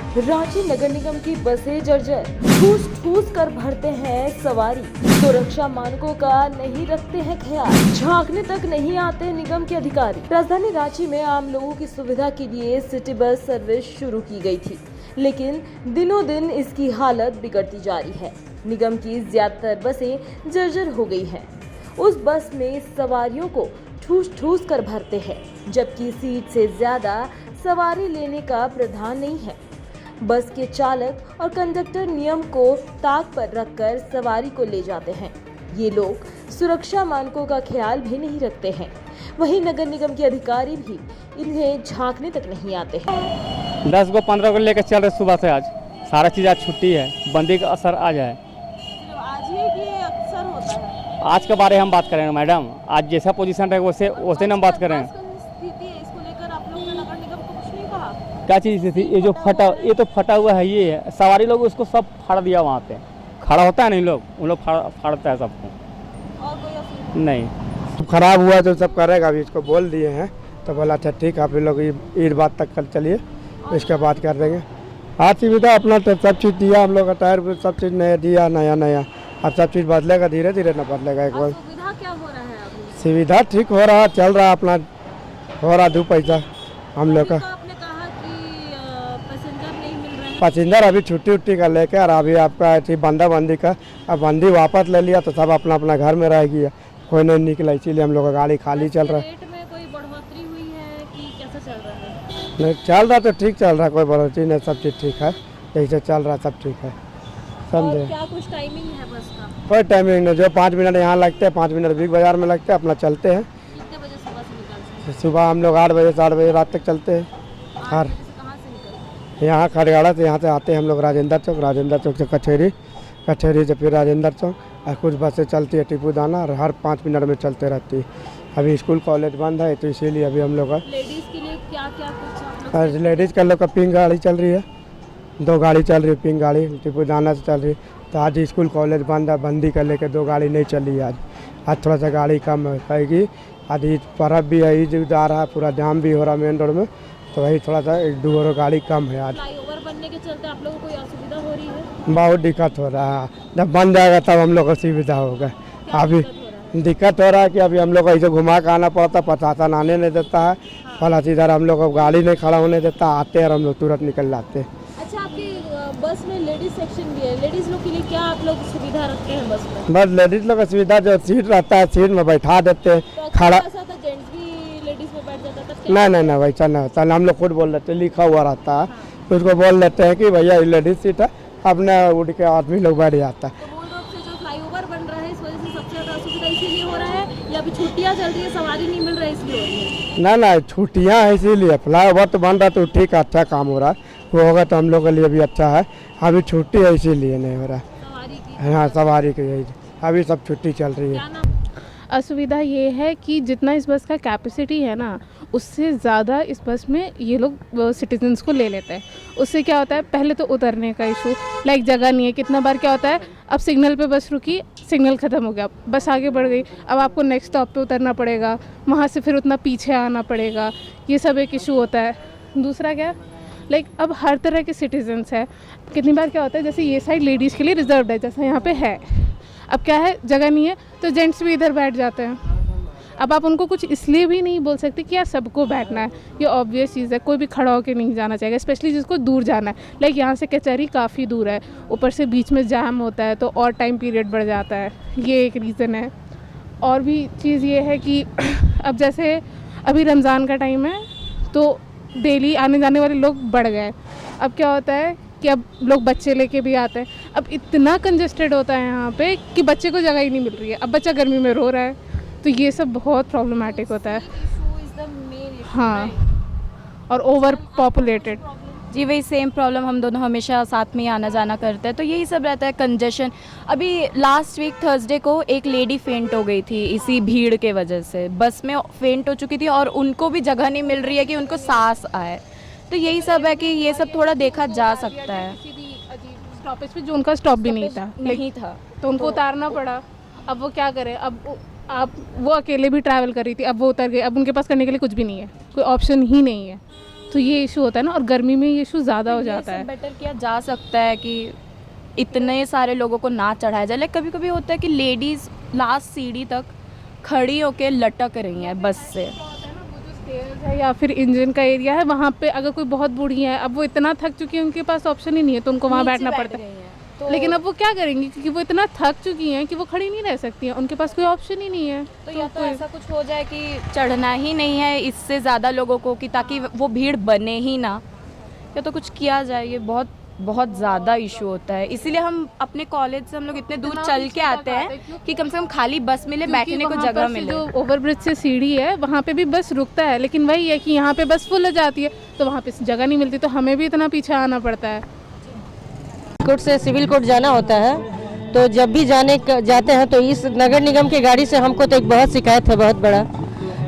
रांची नगर निगम की बसें जर्जर, ठूस ठूस कर भरते हैं सवारी, सुरक्षा मानकों का नहीं रखते हैं ख्याल, झांकने तक नहीं आते निगम के अधिकारी। राजधानी रांची में आम लोगों की सुविधा के लिए सिटी बस सर्विस शुरू की गई थी, लेकिन दिनों दिन इसकी हालत बिगड़ती जा रही है। निगम की ज्यादातर बसें जर्जर हो गई हैं। उस बस में सवारियों को ठूस ठूस कर भरते हैं, जबकि सीट से ज्यादा सवारी लेने का प्रावधान नहीं है। बस के चालक और कंडक्टर नियम को ताक पर रखकर सवारी को ले जाते हैं। ये लोग सुरक्षा मानकों का ख्याल भी नहीं रखते हैं। वहीं नगर निगम के अधिकारी भी इन्हें झांकने तक नहीं आते हैं। 10 को 15 को लेकर चल रहे सुबह से। आज सारा चीज़ आज छुट्टी है, बंदी का असर आ जाए। आज ही कि अक्सर होता है? आज के बारे में हम बात करेंगे मैडम। आज जैसा पोजीशन रहे वैसे हम बात करें। क्या चीज़ थी ये जो फटा, ये तो फटा हुआ है। ये है सवारी लोग उसको सब फाड़ दिया। वहाँ पे खड़ा होता है नहीं लोग, उन लोग फाड़ता है सबको। और कोई नहीं, खराब हुआ तो सब करेगा। अभी इसको बोल दिए हैं तो बोला अच्छा ठीक है, आप लोग ईद बात तक कल चलिए, इसके बाद कर देंगे। हर सुविधा अपना तो सब चीज़ दिया हम लोग का, टायर सब चीज़ नया दिया, नया। अब सब चीज़ बदलेगा, धीरे धीरे न बदलेगा। एक बार सुविधा क्या हो रहा है अभी? सुविधा ठीक हो रहा, चल रहा, अपना हो रहा 2 पैसा हम लोग का। पैसेंजर अभी छुट्टी का लेके, और अभी आपका ऐसी बंदी का अब बंदी वापस ले लिया तो सब अपना अपना घर में रह गया, कोई नहीं निकला। इसीलिए हम लोग का गाड़ी खाली चल रहा है। रेट में कोई बढ़ोतरी हुई है कि कैसा चल रहा है? नहीं, चल रहा तो ठीक चल रहा, कोई बढ़ोतरी नहीं, सब चीज़ ठीक है, जैसे चल रहा सब ठीक है। समझे? क्या कुछ टाइमिंग है बस का? कोई टाइमिंग नहीं, जो 5 मिनट यहाँ लगते हैं, 5 मिनट बिग बाजार में लगते हैं, अपना चलते हैं। कितने बजे सुबह से निकलते हैं? सुबह हम लोग 8 बजे से 8 बजे रात तक चलते हैं। हर कहाँ से निकलते हैं? यहाँ खड़गाड़ा से, यहाँ से आते हैं हम लोग राजेंद्र चौक से कचहरी से फिर राजेंद्र चौक, और कुछ बसें चलती है टीपू दाना, और हर 5 मिनट में चलते रहती है। अभी स्कूल कॉलेज बंद है तो इसीलिए अभी हम लोग लेडीज के लिए क्या कुछ? लेडीज़ का लोग का पिंक गाड़ी चल रही है, 2 गाड़ी चल रही है, पिंक गाड़ी टीपू दाना से चल रही है। तो आज स्कूल कॉलेज बंद है, बंदी कर लेके 2 गाड़ी नहीं चली है। आज थोड़ा सा गाड़ी कम रहेगी। आज ईद पर्व भी है, ईद आ रहा है, पूरा जाम भी हो रहा है मेन रोड में, तो वही थोड़ा सा 1-2 गाड़ी कम है। आज फ्लाईओवर बनने के चलते आप लोगों को कोई असुविधा हो रही है? बहुत दिक्कत हो रहा है। जब बन जाएगा तब हम लोग को सुविधा होगा। अभी दिक्कत हो रहा है कि अभी हम लोग को ऐसे घुमा के आना पड़ता, प्रशासन आने नहीं देता है, फला इधर हम लोग को गाड़ी नहीं खड़ा होने देता, आते हैं और हम लोग तुरंत निकल जाते हैं। अच्छा, आपकी बस में लेडीज सेक्शन भी है, लेडीज लोग के लिए क्या आप लोग सुविधा रखते हैं बस में? बस लेडीज लोग का सुविधा जो सीट रहता है, सीट में बैठा देते हैं। तो खड़ा जेंट्स भी लेडीज में बैठ जाता था? नहीं वैसा नहीं होता। हम लोग खुद बोल देते, लिखा हुआ रहता है, उसको बोल देते हैं कि भैया लेडीज सीट है, अपने उठ के आदमी लोग बैठ जाता है। तो मूल रूप से जो फ्लाईओवर बन रहा है इस वजह से सबसे ज़्यादा असुविधा इसीलिए हो रहा है, या अभी छुट्टियाँ चल रही है, सवारी नहीं मिल रहा है इसलिए हो रही है? ना छुट्टियाँ है इसीलिए। फ्लाईओवर तो बन रहा तो ठीक है, अच्छा काम हो रहा है, वो होगा तो हम लोग के लिए भी अच्छा है। अभी छुट्टी है इसीलिए नहीं हो रहा है। सवारी की? हाँ, सवारी की यही, अभी सब छुट्टी चल रही है। असुविधा ये है कि जितना इस बस का कैपेसिटी है ना, उससे ज़्यादा इस बस में ये लोग सिटीजन्स को ले लेते हैं। उससे क्या होता है, पहले तो उतरने का इशू, लाइक जगह नहीं है। कितना बार क्या होता है, अब सिग्नल पे बस रुकी, सिग्नल ख़त्म हो गया, बस आगे बढ़ गई, अब आपको नेक्स्ट स्टॉप पे उतरना पड़ेगा, वहाँ से फिर उतना पीछे आना पड़ेगा। ये सब एक इशू होता है। दूसरा क्या, लाइक अब हर तरह के सिटीजन्स है। कितनी बार क्या होता है, जैसे ये साइड लेडीज़ के लिए रिजर्व्ड है, जैसा यहाँ पे है। अब क्या है, जगह नहीं है तो जेंट्स भी इधर बैठ जाते हैं। अब आप उनको कुछ इसलिए भी नहीं बोल सकते कि यार सबको बैठना है, ये ऑब्वियस चीज़ है, कोई भी खड़ा होकर नहीं जाना चाहिए, स्पेशली जिसको दूर जाना है। लाइक यहाँ से कचहरी काफ़ी दूर है, ऊपर से बीच में जाम होता है तो और टाइम पीरियड बढ़ जाता है, ये एक रीज़न है। और भी चीज़ ये है कि अब जैसे अभी रमज़ान का टाइम है तो डेली आने जाने वाले लोग बढ़ गए। अब क्या होता है कि अब लोग बच्चे लेके भी आते हैं, अब इतना कंजेस्टेड होता है यहाँ पे कि बच्चे को जगह ही नहीं मिल रही है। अब बच्चा गर्मी में रो रहा है, तो ये सब बहुत प्रॉब्लमैटिक होता है। हाँ, और ओवर पॉपुलेटेड। जी, वही सेम प्रॉब्लम, हम दोनों हमेशा साथ में ही आना जाना करते हैं, तो यही सब रहता है, कंजेशन। अभी लास्ट वीक थर्सडे को एक लेडी फेंट हो गई थी इसी भीड़ के वजह से, बस में फेंट हो चुकी थी और उनको भी जगह नहीं मिल रही है कि उनको सांस आए। तो यही सब है कि ये सब थोड़ा देखा जा सकता है। स्टॉपेज पे जो उनका स्टॉप भी नहीं था तो उनको उतारना पड़ा। अब वो क्या करें, अब वो अकेले भी ट्रैवल कर रही थी, अब वो उतर गए, अब उनके पास करने के लिए कुछ भी नहीं है, कोई ऑप्शन ही नहीं है। तो ये इशू होता है ना, और गर्मी में ये इशू ज़्यादा हो जाता है। बेटर किया जा सकता है कि इतने सारे लोगों को ना चढ़ाया जाए। लाइक कभी कभी होता है कि लेडीज़ लास्ट सीढ़ी तक खड़ी होके लटक रही हैं बस से। स्टेयर्स है या फिर इंजन का एरिया है, वहाँ पे अगर कोई बहुत बूढ़ी है, अब वो इतना थक चुकी है, उनके पास ऑप्शन ही नहीं है, तो उनको वहाँ बैठना पड़ता है। तो लेकिन अब वो क्या करेंगी, क्योंकि वो इतना थक चुकी हैं कि वो खड़ी नहीं रह सकती हैं, उनके पास कोई ऑप्शन ही नहीं है। तो या तो ऐसा कुछ हो जाए कि चढ़ना ही नहीं है इससे ज़्यादा लोगों को, कि ताकि वो भीड़ बने ही ना, या तो कुछ किया जाए। ये बहुत बहुत ज़्यादा इशू होता है, इसीलिए हम अपने कॉलेज से हम लोग इतने दूर चल के आते हैं कि कम से कम खाली बस मिले, बैठने को जगह मिले। जो ओवरब्रिज से सीढ़ी है वहाँ पे भी बस रुकता है, लेकिन वही है कि यहाँ पे बस फुल हो जाती है, तो वहाँ पे जगह नहीं मिलती, तो हमें भी इतना पीछे आना पड़ता है। कोर्ट से सिविल कोर्ट जाना होता है, तो जब भी जाते हैं तो इस नगर निगम की गाड़ी से हमको तो एक बहुत शिकायत है बहुत बड़ा,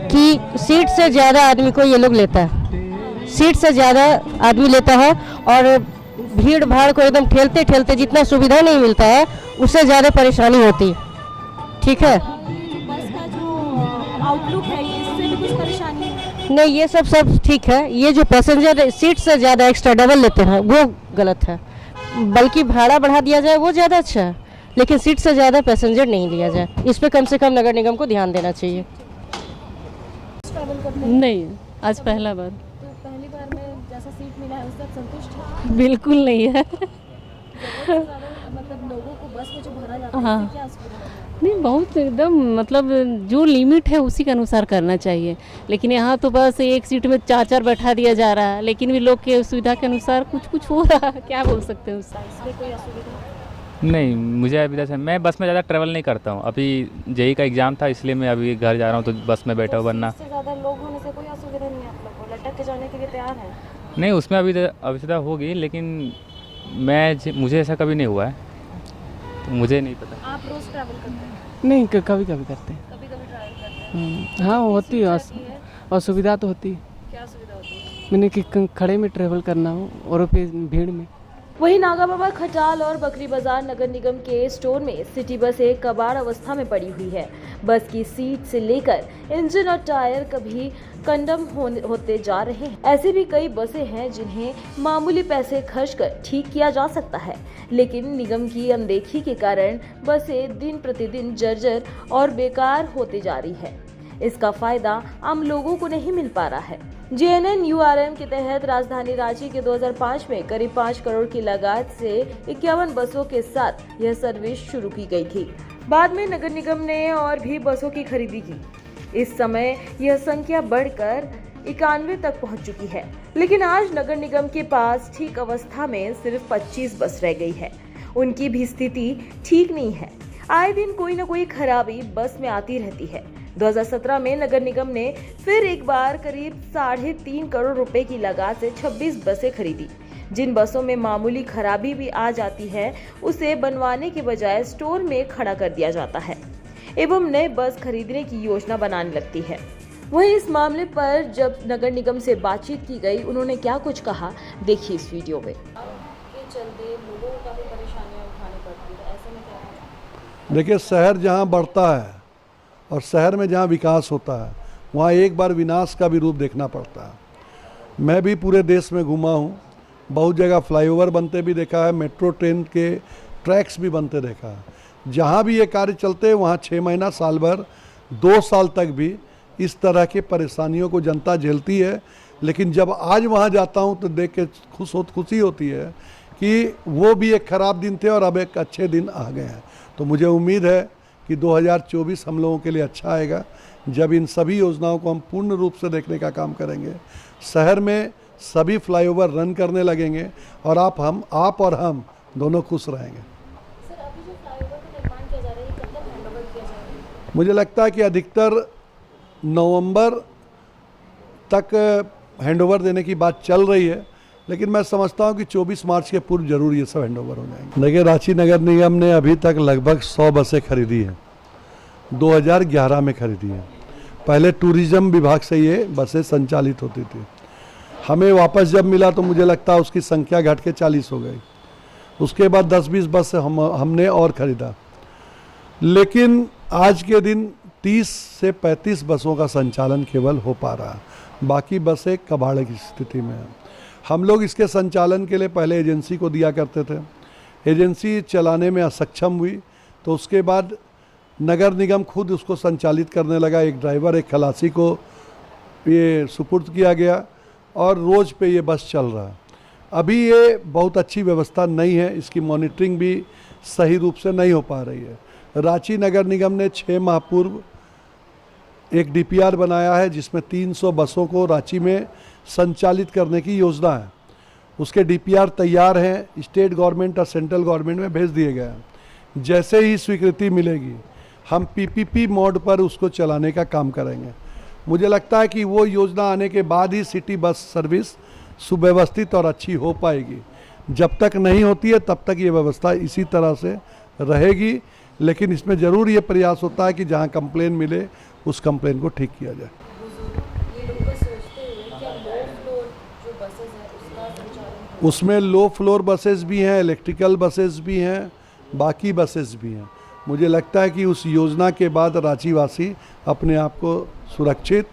कि सीट से ज़्यादा आदमी को ये लोग लेता है, सीट से ज़्यादा आदमी लेता है, और भीड़ भाड़ को एकदम ठेलते ठेलते जितना सुविधा नहीं मिलता है उससे ज़्यादा परेशानी होती है। ठीक है, बस का जो आउटलुक है इससे भी कुछ परेशानी है? नहीं, ये सब ठीक है। ये जो पैसेंजर सीट से ज़्यादा एक्स्ट्रा डबल लेते हैं वो गलत है, बल्कि भाड़ा बढ़ा दिया जाए वो ज़्यादा अच्छा है, लेकिन सीट से ज़्यादा पैसेंजर नहीं लिया जाए। इस पर कम से कम नगर निगम को ध्यान देना चाहिए। नहीं, आज पहला बार। तो पहली बार में जैसा सीट मिला है उससे संतुष्ट है? बिल्कुल नहीं है। मतलब लोगों को बस में जो भरा जाता है हाँ। इससे क्या असुविधा है? नहीं, बहुत एकदम मतलब जो लिमिट है उसी के अनुसार करना चाहिए, लेकिन यहाँ तो बस एक सीट में 4-4 बैठा दिया जा रहा है, लेकिन भी लोग के सुविधा के अनुसार कुछ हो रहा है, क्या बोल सकते हैं उसका। इसमें कोई असुविधा? नहीं, मुझे अभी जैसे मैं बस में ज़्यादा ट्रैवल नहीं करता हूँ। अभी जेईई का एग्ज़ाम था इसलिए मैं अभी घर जा रहा हूँ, तो बस में बैठा हूँ, वरना इससे ज़्यादा लोग होने से कोई असुविधा नहीं है आप लोग को? लटक के जाने के लिए तैयार है? नहीं, उसमें अभी असुविधा होगी, लेकिन मुझे ऐसा कभी नहीं हुआ है, तो मुझे नहीं पता। आप रोज़ ट्रैवल करते हैं? नहीं, कभी कभी करते हैं। कभी कभी ट्रैवल करते हैं? हाँ, होती है असुविधा तो होती है। क्या सुविधा होती है? मैंने कि खड़े में ट्रेवल करना हो और फिर भीड़ में। वहीं नागाबाबा, खटाल और बकरी बाजार नगर निगम के स्टोर में सिटी बस एक कबाड़ अवस्था में पड़ी हुई है। बस की सीट से लेकर इंजन और टायर कभी कंडम होते जा रहे हैं। ऐसे भी कई बसें हैं जिन्हें मामूली पैसे खर्च कर ठीक किया जा सकता है, लेकिन निगम की अनदेखी के कारण बसें दिन प्रतिदिन जर्जर और बेकार होते जा रही है। इसका फायदा आम लोगों को नहीं मिल पा रहा है। JNNURM के तहत राजधानी रांची के 2005 में करीब 5 करोड़ की लागत से 51 बसों के साथ यह सर्विस शुरू की गई थी। बाद में नगर निगम ने और भी बसों की खरीदी की। इस समय यह संख्या बढ़कर 91 तक पहुंच चुकी है, लेकिन आज नगर निगम के पास ठीक अवस्था में सिर्फ 25 बस रह गई है। उनकी भी स्थिति ठीक नहीं है। आए दिन कोई न कोई खराबी बस में आती रहती है। 2017 में नगर निगम ने फिर एक बार करीब 3.5 करोड़ रुपए की लागत से 26 बसें खरीदी। जिन बसों में मामूली खराबी भी आ जाती है उसे बनवाने के बजाय स्टोर में खड़ा कर दिया जाता है एवं नए बस खरीदने की योजना बनाने लगती है। वहीं इस मामले पर जब नगर निगम से बातचीत की गई, उन्होंने क्या कुछ कहा, देखिए इस वीडियो में। चलते लोगों को काफ़ी परेशानियाँ उठानी पड़ती है, ऐसे में क्या है? देखिए, शहर जहाँ बढ़ता है और शहर में जहाँ विकास होता है वहाँ एक बार विनाश का भी रूप देखना पड़ता है। मैं भी पूरे देश में घूमा हूँ, बहुत जगह फ्लाईओवर बनते भी देखा है, मेट्रो ट्रेन के ट्रैक्स भी बनते देखा है। जहाँ भी ये कार्य चलते हैं वहाँ 6 महीना, साल भर, 2 साल तक भी इस तरह के परेशानियों को जनता झेलती है। लेकिन जब आज वहाँ जाता हूँ तो देख के खुशी होती है कि वो भी एक ख़राब दिन थे और अब एक अच्छे दिन आ गए हैं। तो मुझे उम्मीद है कि 2024 हम लोगों के लिए अच्छा आएगा, जब इन सभी योजनाओं को हम पूर्ण रूप से देखने का काम करेंगे। शहर में सभी फ्लाईओवर रन करने लगेंगे और आप और हम दोनों खुश रहेंगे। सर, अभी जो फ्लाईओवर का निर्माण किया जा रहा है, ये कब तक हैंडओवर किया जाएगा? मुझे लगता है कि अधिकतर नवंबर तक हैंडओवर देने की बात चल रही है, लेकिन मैं समझता हूं कि 24 मार्च के पूर्व जरूर ये सब हैंडओवर हो जाएंगे। देखिए, रांची नगर निगम ने अभी तक लगभग 100 बसें खरीदी हैं, 2011 में खरीदी हैं। पहले टूरिज्म विभाग से ये बसें संचालित होती थी। हमें वापस जब मिला तो मुझे लगता है उसकी संख्या घट के 40 हो गई। उसके बाद 10-20 बस हमने और ख़रीदा। लेकिन आज के दिन 30 से 35 बसों का संचालन केवल हो पा रहा है, बाकी बसें कबाड़े की स्थिति में हैं। हम लोग इसके संचालन के लिए पहले एजेंसी को दिया करते थे, एजेंसी चलाने में असक्षम हुई तो उसके बाद नगर निगम खुद उसको संचालित करने लगा। एक ड्राइवर, एक खलासी को ये सुपुर्द किया गया और रोज़ पे ये बस चल रहा है। अभी ये बहुत अच्छी व्यवस्था नहीं है, इसकी मॉनिटरिंग भी सही रूप से नहीं हो पा रही है। रांची नगर निगम ने 6 माह पूर्व एक डीपीआर बनाया है जिसमें 300 बसों को रांची में संचालित करने की योजना है। उसके डीपीआर तैयार हैं, स्टेट गवर्नमेंट और सेंट्रल गवर्नमेंट में भेज दिए गए हैं। जैसे ही स्वीकृति मिलेगी हम पीपीपी मोड पर उसको चलाने का काम करेंगे। मुझे लगता है कि वो योजना आने के बाद ही सिटी बस सर्विस सुव्यवस्थित और अच्छी हो पाएगी। जब तक नहीं होती है तब तक ये व्यवस्था इसी तरह से रहेगी, लेकिन इसमें ज़रूर ये प्रयास होता है कि जहाँ कंप्लेन मिले उस कंप्लेन को ठीक किया जाए। उसमें लो फ्लोर बसेस भी हैं, इलेक्ट्रिकल बसेस भी हैं, बाकी बसेस भी हैं। मुझे लगता है कि उस योजना के बाद रांची वासी अपने आप को सुरक्षित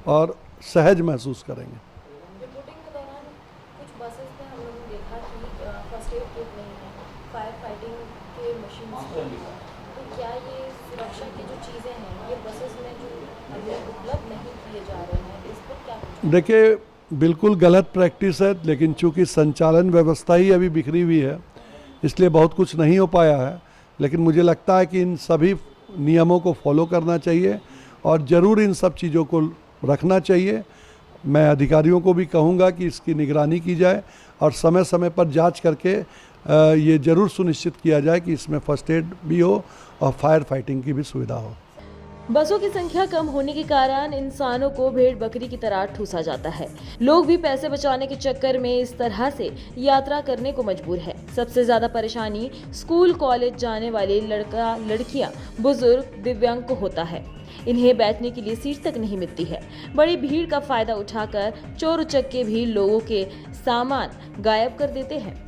और सहज महसूस करेंगे। रिपोर्टिंग के दौरान कुछ बसेस में हम लोगों ने देखा कि फर्स्ट एड किट नहीं है, फायर फाइटिंग के मशीन, तो क्या ये सुरक्षा की जो चीज़ें हैं ये बसेस में जो अभी उपलब्ध नहीं किए जा रहे हैं, इस पर क्या? देखिए, बिल्कुल गलत प्रैक्टिस है, लेकिन चूंकि संचालन व्यवस्था ही अभी बिखरी हुई है इसलिए बहुत कुछ नहीं हो पाया है। लेकिन मुझे लगता है कि इन सभी नियमों को फॉलो करना चाहिए और ज़रूर इन सब चीज़ों को रखना चाहिए। मैं अधिकारियों को भी कहूँगा कि इसकी निगरानी की जाए और समय समय पर जांच करके ये ज़रूर सुनिश्चित किया जाए कि इसमें फर्स्ट एड भी हो और फायर फाइटिंग की भी सुविधा हो। बसों की संख्या कम होने के कारण इंसानों को भेड़ बकरी की तरह ठूसा जाता है। लोग भी पैसे बचाने के चक्कर में इस तरह से यात्रा करने को मजबूर है। सबसे ज्यादा परेशानी स्कूल कॉलेज जाने वाले लड़का लड़कियां, बुजुर्ग, दिव्यांग को होता है। इन्हें बैठने के लिए सीट तक नहीं मिलती है। बड़ी भीड़ का फायदा उठाकर चोर उचक्के भी लोगों के सामान गायब कर देते हैं।